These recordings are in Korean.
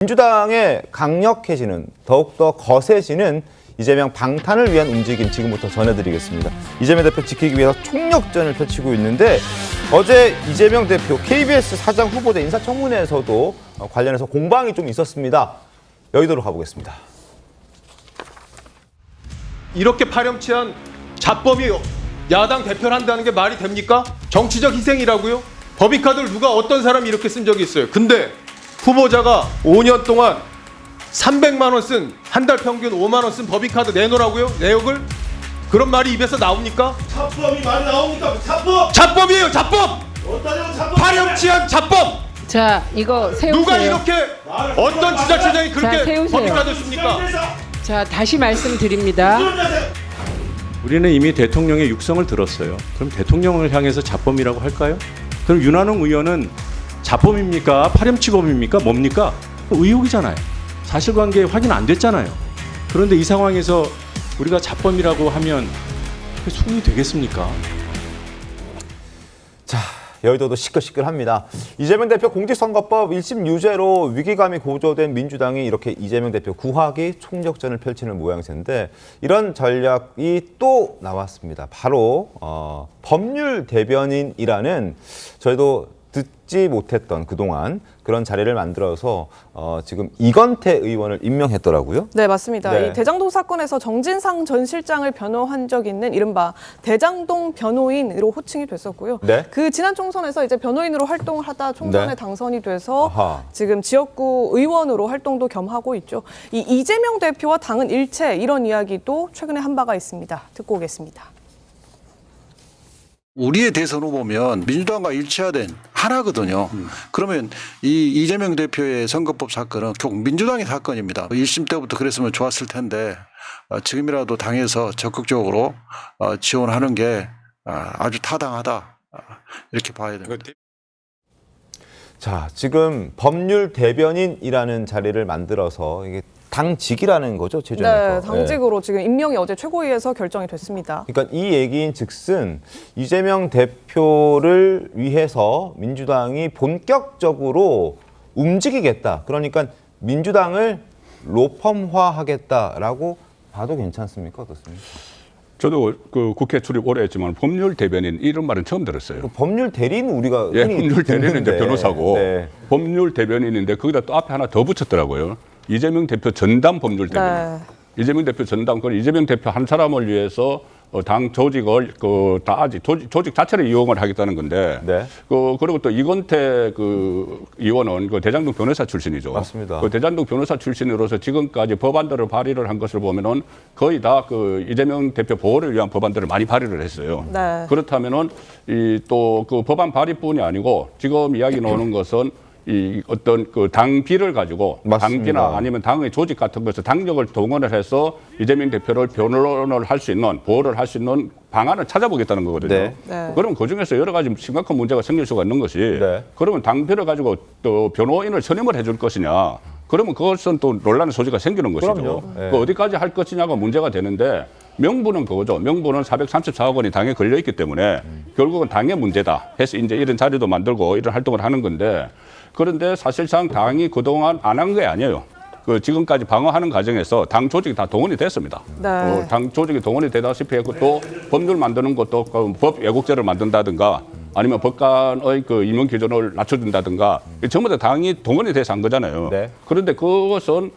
민주당의 강력해지는, 더욱더 거세지는 이재명 방탄을 위한 움직임 지금부터 전해드리겠습니다. 이재명 대표 지키기 위해서 총력전을 펼치고 있는데 어제 이재명 대표 KBS 사장 후보자 인사청문회에서도 관련해서 공방이 좀 있었습니다. 여의도로 가보겠습니다. 이렇게 파렴치한 자범이 야당 대표를 한다는 게 말이 됩니까? 정치적 희생이라고요? 법인카드를 누가 어떤 사람이 이렇게 쓴 적이 있어요. 근데 후보자가 5년 동안 300만 원 쓴, 한 달 평균 5만 원 쓴 법인카드 내놓으라고요? 내역을? 그런 말이 입에서 나옵니까? 자법이 많이 나옵니까? 자법! 자법이에요, 자법! 어떠냐고 자법! 파렴치한 자법! 자, 이거 세우세요. 누가 이렇게 어떤 지자체장이 자, 그렇게 세우세요. 법인카드 씁니까? 자, 다시 말씀드립니다. 우리는 이미 대통령의 육성을 들었어요. 그럼 대통령을 향해서 자범이라고 할까요? 그럼 윤한홍 의원은 자범입니까? 파렴치범입니까? 뭡니까? 의혹이잖아요. 사실관계 확인 안 됐잖아요. 그런데 이 상황에서 우리가 자범이라고 하면 그게 수긍이 되겠습니까? 자, 여의도도 시끌시끌합니다. 이재명 대표 공직선거법 1심 유죄로 위기감이 고조된 민주당이 이렇게 이재명 대표 구하기 총력전을 펼치는 모양새인데 이런 전략이 또 나왔습니다. 바로 법률 대변인이라는 저희도 듣지 못했던 그동안 그런 자리를 만들어서 지금 이건태 의원을 임명했더라고요. 네, 맞습니다. 네. 이 대장동 사건에서 정진상 전 실장을 변호한 적 있는 이른바 대장동 변호인으로 호칭이 됐었고요. 네. 그 지난 총선에서 이제 변호인으로 활동을 하다 총선에 네. 당선이 돼서 아하. 지금 지역구 의원으로 활동도 겸하고 있죠. 이 이재명 대표와 당은 일체 이런 이야기도 최근에 한 바가 있습니다. 듣고 오겠습니다. 우리의 대선 후보면 민주당과 일치화된 하나거든요. 그러면 이 이재명 대표의 선거법 사건은 결국 민주당의 사건입니다. 1심 때부터 그랬으면 좋았을 텐데 지금이라도 당에서 적극적으로 지원하는 게 아주 타당하다 이렇게 봐야 됩니다. 자, 지금 법률 대변인이라는 자리를 만들어서 이게 당직이라는 거죠, 최종에서. 네, 당직으로 지금 임명이 어제 최고위에서 결정이 됐습니다. 그러니까 이 얘기인 즉슨 이재명 대표를 위해서 민주당이 본격적으로 움직이겠다. 그러니까 민주당을 로펌화하겠다라고 봐도 괜찮습니까? 어떻습니까? 저도 그 국회 출입 오래 했지만 법률 대변인 이런 말은 처음 들었어요. 그 법률 대리인 우리가 예, 흔히 법률 대리인은 이제 듣는데. 변호사고 네. 법률 대변인인데 거기다 또 앞에 하나 더 붙였더라고요. 이재명 대표 전담 법률 대변인. 네. 이재명 대표 전담, 그건 이재명 대표 한 사람을 위해서 당 조직을 다 아직 조직 자체를 이용을 하겠다는 건데. 네. 그리고 또 이건태 그 의원은 그 대장동 변호사 출신이죠. 맞습니다. 그 대장동 변호사 출신으로서 지금까지 법안들을 발의를 한 것을 보면은 거의 다 그 이재명 대표 보호를 위한 법안들을 많이 발의를 했어요. 네. 그렇다면은 이 또 그 법안 발의뿐이 아니고 지금 이야기 나오는 것은 이 어떤 그 당비를 가지고 맞습니다. 당비나 아니면 당의 조직 같은 것을 당력을 동원을 해서 이재명 대표를 변론을 할 수 있는 보호를 할 수 있는 방안을 찾아보겠다는 거거든요. 네. 네. 그럼 그 중에서 여러 가지 심각한 문제가 생길 수가 있는 것이 네. 그러면 당비를 가지고 또 변호인을 선임을 해줄 것이냐? 그러면 그것은 또 논란의 소지가 생기는 것이죠. 그럼요. 네. 그 어디까지 할 것이냐가 문제가 되는데 명분은 그거죠. 명분은 434억 원이 당에 걸려 있기 때문에 결국은 당의 문제다 해서 이제 이런 자리도 만들고 이런 활동을 하는 건데 그런데 사실상 당이 그동안 안 한 게 아니에요. 그 지금까지 방어하는 과정에서 당 조직이 다 동원이 됐습니다. 네. 당 조직이 동원이 되다시피 했고 또 법률 만드는 것도 그 법 예국제를 만든다든가 아니면 법관의 그 임용 기준을 낮춰준다든가 전부 다 당이 동원이 돼서 한 거잖아요. 네. 그런데 그것을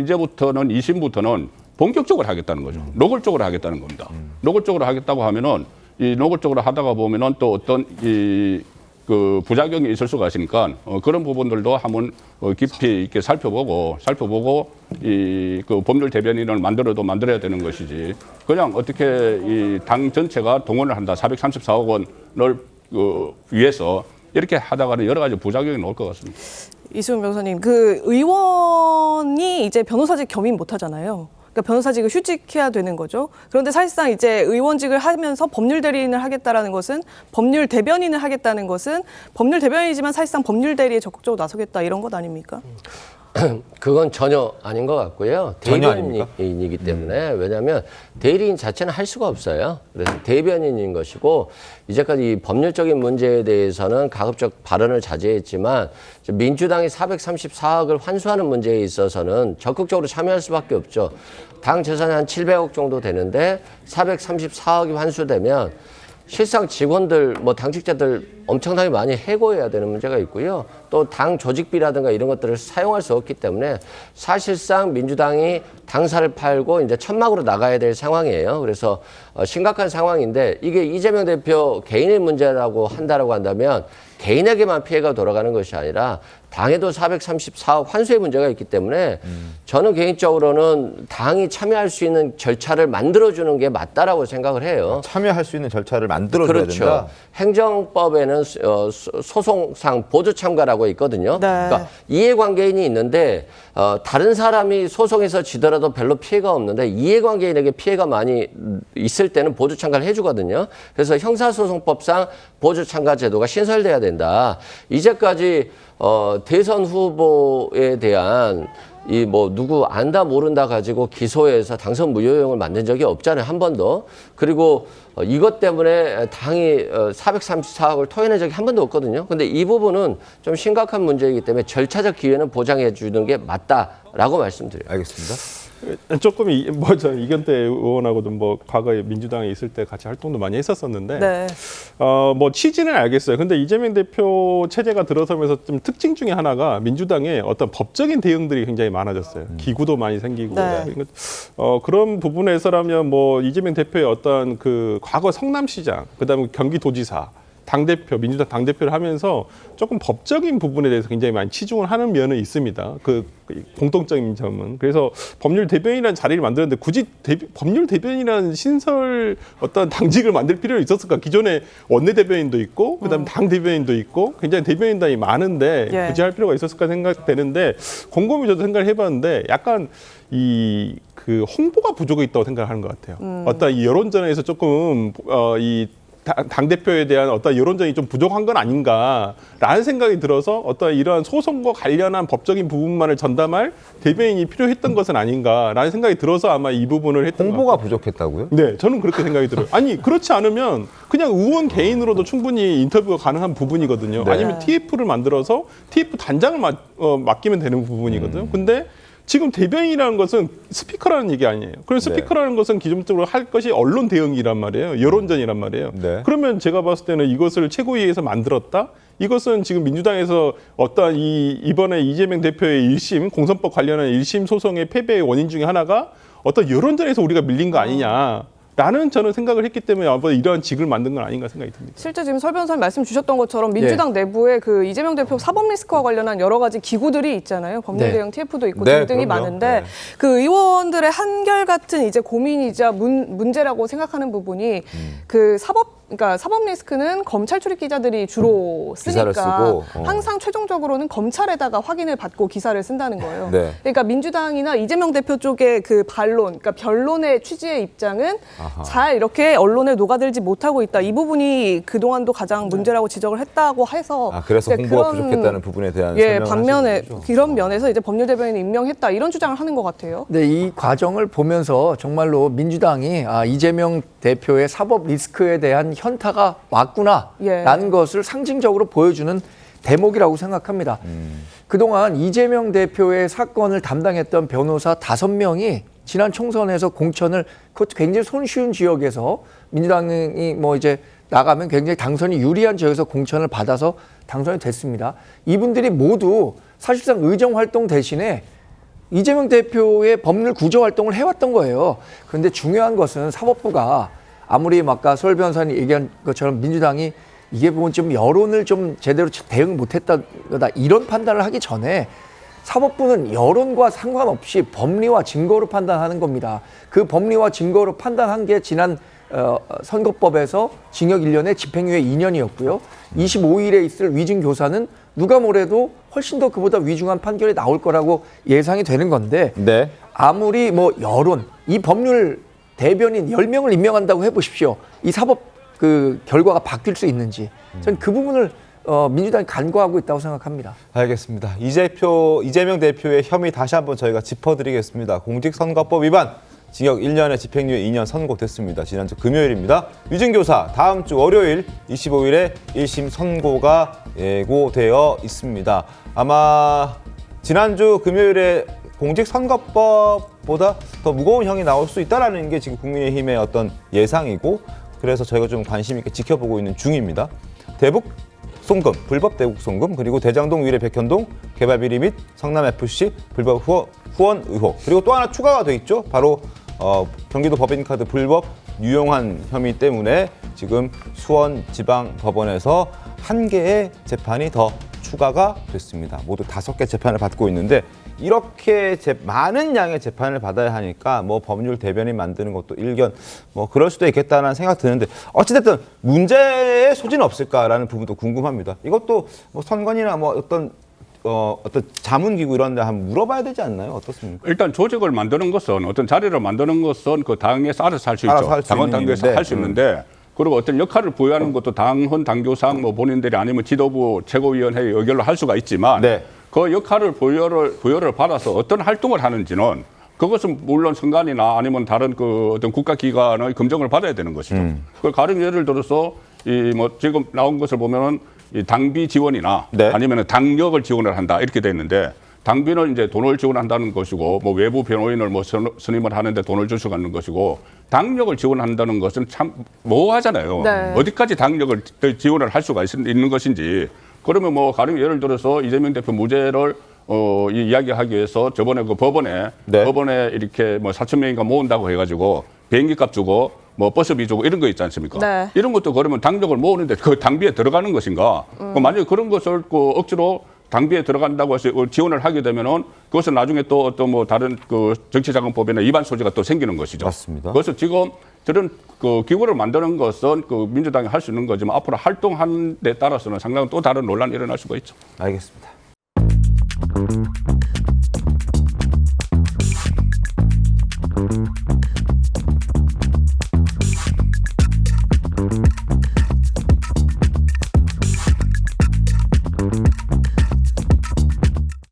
이제부터는 2심부터는 본격적으로 하겠다는 거죠. 노골적으로 하겠다는 겁니다. 노골적으로 하겠다고 하면은 이 노골적으로 하다가 보면은 또 어떤 그 부작용이 있을 수가 있으니까 그런 부분들도 한번 깊이 있게 살펴보고 이 그 법률 대변인을 만들어야 되는 것이지 그냥 어떻게 이 당 전체가 동원을 한다 434억 원을 위해서 이렇게 하다가는 여러 가지 부작용이 나올 것 같습니다. 이수은 변호사님, 그 의원이 이제 변호사직 겸임 못 하잖아요. 그러니까 변호사직을 휴직해야 되는 거죠. 그런데 사실상 이제 의원직을 하면서 법률 대리인을 하겠다라는 것은 법률 대변인을 하겠다는 것은 법률 대변인이지만 사실상 법률 대리에 적극적으로 나서겠다 이런 것 아닙니까? 그건 전혀 아닌 것 같고요. 전혀 아닙니까? 대변인이기 때문에 왜냐하면 대리인 자체는 할 수가 없어요. 그래서 대변인인 것이고 이제까지 이 법률적인 문제에 대해서는 가급적 발언을 자제했지만 민주당이 434억을 환수하는 문제에 있어서는 적극적으로 참여할 수밖에 없죠. 당 재산이 한 700억 정도 되는데 434억이 환수되면 실상 직원들, 뭐 당직자들 엄청나게 많이 해고해야 되는 문제가 있고요. 또 당 조직비라든가 이런 것들을 사용할 수 없기 때문에 사실상 민주당이 당사를 팔고 이제 천막으로 나가야 될 상황이에요. 그래서 심각한 상황인데 이게 이재명 대표 개인의 문제라고 한다면 개인에게만 피해가 돌아가는 것이 아니라 당에도 434억 환수의 문제가 있기 때문에 저는 개인적으로는 당이 참여할 수 있는 절차를 만들어주는 게 맞다라고 생각을 해요. 참여할 수 있는 절차를 만들어줘야 그렇죠. 된다. 행정법에는 소송상 보조 참가라고 있거든요. 네. 그러니까 이해관계인이 있는데 다른 사람이 소송에서 지더라도 별로 피해가 없는데 이해관계인에게 피해가 많이 있을 때는 보조 참가를 해주거든요. 그래서 형사소송법상 보조 참가 제도가 신설돼야 된다. 이제까지 대선 후보에 대한 이 뭐 누구 안다 모른다 가지고 기소해서 당선 무효용을 만든 적이 없잖아요. 한 번도. 그리고 이것 때문에 당이 434억을 토해낸 적이 한 번도 없거든요. 근데 이 부분은 좀 심각한 문제이기 때문에 절차적 기회는 보장해 주는 게 맞다라고 말씀드려요. 알겠습니다. 조금 이견태 의원하고도 뭐 과거에 민주당에 있을 때 같이 활동도 많이 했었었는데 네. 뭐 취지는 알겠어요. 근데 이재명 대표 체제가 들어서면서 좀 특징 중에 하나가 민주당의 어떤 법적인 대응들이 굉장히 많아졌어요. 기구도 많이 생기고 네. 그런 부분에서라면 뭐 이재명 대표의 어떤 그 과거 성남시장, 그다음에 경기도지사 당대표, 민주당 당대표를 하면서 조금 법적인 부분에 대해서 굉장히 많이 치중을 하는 면은 있습니다. 그 공통적인 점은. 그래서 법률 대변인이라는 자리를 만들었는데 굳이 법률 대변인이라는 신설 어떤 당직을 만들 필요는 있었을까? 기존에 원내대변인도 있고 그다음에 당 대변인도 있고 굉장히 대변인단이 많은데 예. 굳이 할 필요가 있었을까 생각되는데 곰곰이 저도 생각을 해봤는데 약간 그 홍보가 부족해 있다고 생각하는 것 같아요. 어떤 이 여론전에서 조금 이 당대표에 대한 어떤 여론전이 좀 부족한 건 아닌가라는 생각이 들어서 어떤 이러한 소송과 관련한 법적인 부분만을 전담할 대변인이 필요했던 것은 아닌가라는 생각이 들어서 아마 이 부분을 했던 것 홍보가 같아요. 부족했다고요? 네, 저는 그렇게 생각이 들어요. 아니, 그렇지 않으면 그냥 의원 개인으로도 충분히 인터뷰가 가능한 부분이거든요. 네. 아니면 TF를 만들어서 TF 단장을 맡기면 되는 부분이거든요. 근데 지금 대변인이라는 것은 스피커라는 얘기 아니에요. 그럼 스피커라는 것은 기존적으로 할 것이 언론 대응이란 말이에요. 여론전이란 말이에요. 네. 그러면 제가 봤을 때는 이것을 최고위에서 만들었다? 이것은 지금 민주당에서 어떤 이번에 이재명 대표의 1심, 공선법 관련한 1심 소송의 패배의 원인 중에 하나가 어떤 여론전에서 우리가 밀린 거 아니냐. 라는 저는 생각을 했기 때문에 아마 이러한 직을 만든 건 아닌가 생각이 듭니다. 실제 지금 설 변호사님 말씀 주셨던 것처럼 민주당 내부에 그 이재명 대표 사법 리스크와 관련한 여러 가지 기구들이 있잖아요. 법률 네. 대응 TF도 있고 네, 등등이 그럼요. 많은데 네. 그 의원들의 한결같은 이제 고민이자 문제라고 생각하는 부분이 그 그러니까 사법 리스크는 검찰 출입 기자들이 주로 기사를 쓰니까 쓰고, 항상 최종적으로는 검찰에다가 확인을 받고 기사를 쓴다는 거예요. 네. 그러니까 민주당이나 이재명 대표 쪽의 그 반론, 그러니까 변론의 취지의 입장은 잘 이렇게 언론에 녹아들지 못하고 있다. 이 부분이 그동안도 가장 문제라고 지적을 했다고 해서 그래서 이제 홍보가 부족했다는 부분에 대한 예, 설명을 반면에 하시는 거죠? 이런 면에서 이제 법률대변인 임명했다 이런 주장을 하는 것 같아요. 네, 이 과정을 보면서 정말로 민주당이 이재명 대표의 사법 리스크에 대한 현타가 왔구나라는 것을 상징적으로 보여주는 대목이라고 생각합니다. 그동안 이재명 대표의 사건을 담당했던 변호사 5명이 지난 총선에서 공천을 그것도 굉장히 손쉬운 지역에서 민주당이 뭐 이제 나가면 굉장히 당선이 유리한 지역에서 공천을 받아서 당선이 됐습니다. 이분들이 모두 사실상 의정 활동 대신에 이재명 대표의 법률 구조 활동을 해왔던 거예요. 그런데 중요한 것은 사법부가 아무리 아까 설 변호사님 얘기한 것처럼 민주당이 이게 보면 좀 여론을 좀 제대로 대응 못했다 이런 판단을 하기 전에 사법부는 여론과 상관없이 법리와 증거로 판단하는 겁니다. 그 법리와 증거로 판단한 게 지난 선거법에서 징역 1년에 집행유예 2년이었고요. 25일에 있을 위증교사는 누가 뭐래도 훨씬 더 그보다 위중한 판결이 나올 거라고 예상이 되는 건데 네. 아무리 뭐 여론, 이 법률 대변인 10명을 임명한다고 해보십시오. 이 사법 그 결과가 바뀔 수 있는지. 전 그 부분을 민주당이 간과하고 있다고 생각합니다. 알겠습니다. 이재명 대표의 혐의 다시 한번 저희가 짚어드리겠습니다. 공직선거법 위반, 징역 1년에 집행유예 2년 선고됐습니다. 지난주 금요일입니다. 위증교사 다음 주 월요일 25일에 1심 선고가 예고되어 있습니다. 아마 지난주 금요일에 공직선거법보다 더 무거운 형이 나올 수 있다는 게 지금 국민의힘의 어떤 예상이고, 그래서 저희가 좀 관심 있게 지켜보고 있는 중입니다. 대북 송금, 불법 대북 송금, 그리고 대장동 위례 백현동 개발비리 및 성남FC 불법 후원 의혹, 그리고 또 하나 추가가 돼 있죠. 바로 경기도 법인카드 불법 유용한 혐의 때문에 지금 수원지방법원에서 1개의 재판이 더 추가가 됐습니다. 모두 5개 재판을 받고 있는데, 이렇게 많은 양의 재판을 받아야 하니까 뭐 법률 대변인 만드는 것도 일견 뭐 그럴 수도 있겠다는 생각 드는데, 어찌됐든 문제의 소지는 없을까라는 부분도 궁금합니다. 이것도 뭐 선관위나 뭐 어떤 자문기구 이런 데 한번 물어봐야 되지 않나요? 어떻습니까? 일단 조직을 만드는 것은, 어떤 자리를 만드는 것은 그 당에서 알아서 할 수 있죠. 당헌 당규에서 할 수 있는데, 그리고 어떤 역할을 부여하는 것도 당헌 당규상 뭐 본인들이 아니면 지도부 최고위원회의 의결로 할 수가 있지만, 네. 그 역할을 부여를 받아서 어떤 활동을 하는지는 그것은 물론 선관위나 아니면 다른 그 어떤 국가기관의 검증을 받아야 되는 것이죠. 그 가령 예를 들어서 이 뭐 지금 나온 것을 보면은 이 당비 지원이나 네. 아니면은 당력을 지원을 한다 이렇게 돼 있는데, 당비는 이제 돈을 지원한다는 것이고, 뭐 외부 변호인을 뭐 선임을 하는데 돈을 줄 수가 있는 것이고, 당력을 지원한다는 것은 참 모호하잖아요. 네. 어디까지 당력을 지원을 할 수가 있는 것인지. 그러면 뭐 가령 예를 들어서 이재명 대표 무죄를 이야기하기 위해서 저번에 그 법원에 이렇게 뭐 4,000명인가 모은다고 해가지고 비행기값 주고 뭐 버스비 주고 이런 거 있지 않습니까? 네. 이런 것도 그러면 당력을 모으는데 그 당비에 들어가는 것인가? 만약에 그런 것을 그 억지로 당비에 들어간다고 해서 지원을 하게 되면은 그것은 나중에 또 어떤 뭐 다른 그 정치자금법이나 위반 소지가 또 생기는 것이죠. 맞습니다. 그래서 지금 저런 그 기구를 만드는 것은 그 민주당이 할 수 있는 거지만, 앞으로 활동하는 데 따라서는 상당히 또 다른 논란이 일어날 수가 있죠. 알겠습니다.